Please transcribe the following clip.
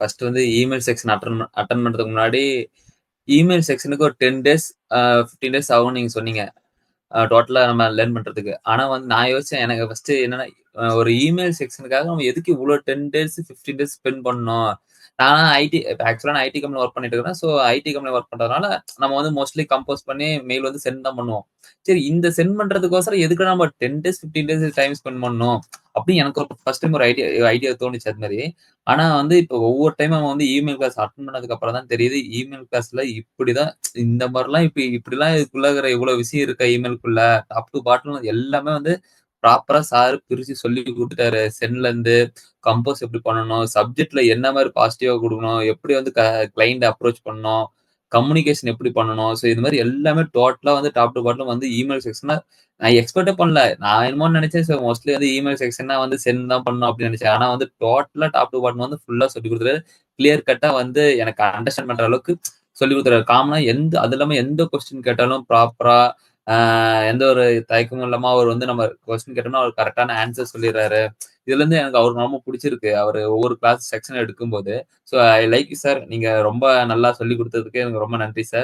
First வந்து email section attend பண்றதுக்கு முன்னாடி, இமெயில் செக்ஷனுக்கு ஒரு 10 டேஸ், 15 டேஸ் ஆகும்னு நீங்க சொன்னீங்க. டோட்டலா நம்ம லேர்ன் பண்றதுக்கு. ஆனா வந்து நான் யோசிச்சேன் எனக்கு ஃபர்ஸ்ட்டு என்னன்னா, ஒரு இமெயில் செக்ஷனுக்காக நம்ம எதுக்கு இவ்ளோ 10 டேஸ், 15 டேஸ் ஸ்பெண்ட் பண்ணணும்? நான் ஆக்சுவலா நான் ஐடி கம்பெனில வொர்க் பண்ணிட்டு இருக்கிறேன். ஸோ ஐடி கம்பெனில வொர்க் பண்றதுனால, நம்ம வந்து மோஸ்ட்லி கம்போஸ் பண்ணி மெயில் வந்து சென்ட் தான் பண்ணுவோம். சரி இந்த சென்ட் பண்றதுக்கோசரம் எதுக்குடா நம்ம 10 டேஸ், 15 டேஸ் டைம் ஸ்பெண்ட் பண்ணணும்? அப்படின்னு எனக்கு ஒரு ஃபர்ஸ்ட் டைம் ஒரு ஐடியா தோணுச்சு அது மாரி. ஆனா வந்து இப்போ ஒவ்வொரு டைம் அவன் வந்து இமெயில் கிளாஸ் அட்டெண்ட் பண்ணதுக்கு அப்புறம் தான் தெரியுது, இமெயில் கிளாஸ்ல இப்படிதான் இந்த மாரிலாம் இப்படிலாம் இதுக்குள்ள இருக்கிற இவ்வளோ விஷயம் இருக்கா இமெயிலுக்குள்ள. டாப் டூ பாட்டம் எல்லாமே வந்து ப்ராப்பரா சார் பிரிச்சு சொல்லி குடுத்துட்டாரு. சென்ட்லருந்து கம்போஸ் எப்படி பண்ணணும், சப்ஜெக்ட்ல என்ன மாரி பாசிட்டிவா குடுக்கணும், எப்படி வந்து கிளையன்ட்ட அப்ரோச் பண்ணணும், கம்யூனிகேஷன் எப்படி பண்ணணும். ஸோ இது மாரி எல்லாமே டோட்டலா வந்து டாப் டூ பாட்டம் வந்து இமெயில் செக்ஷன்ல நான் எக்ஸ்பெக்ட்டே பண்ணல. நான் என்னமோ நெனச்சேன் மோஸ்ட்லி வந்து இமெயில் செக்ஷன்னா வந்து சென்ட் தான் பண்ணணும் அப்படின்னு நெனச்சேன். ஆனா வந்து டோட்டலா டாப் டூ பாட்டம் வந்து ஃபுல்லா சொல்லிக் குடுத்துட்டாரு. கிளியர் கட்டா வந்து எனக்கு அண்டர்ஸ்டாண்ட் பண்ற அளவுக்கு சொல்லிக் குடுத்துறாரு. காமனா அது இல்லாம எந்த கொஸ்டின் கேட்டாலும் ப்ராப்பரா, ஆ எந்த ஒரு தயக்கமும் இல்லாம அவர் வந்து நம்ம கொஸ்டின் கேட்டோம்னா, அவர் கரெக்ட்டான ஆன்ஸர் சொல்லிர்றாரு. இதுலருந்து எனக்கு அவர ரொம்ப புடிச்சிருக்கு. அவரு ஒவ்வொரு கிளாஸ் செக்ஷன் எடுக்கும்போது. So I like you sir. நீங்க ரொம்ப நல்லா சொல்லிக் குடுத்ததுக்கு எனக்கு ரொம்ப நன்றி சார்.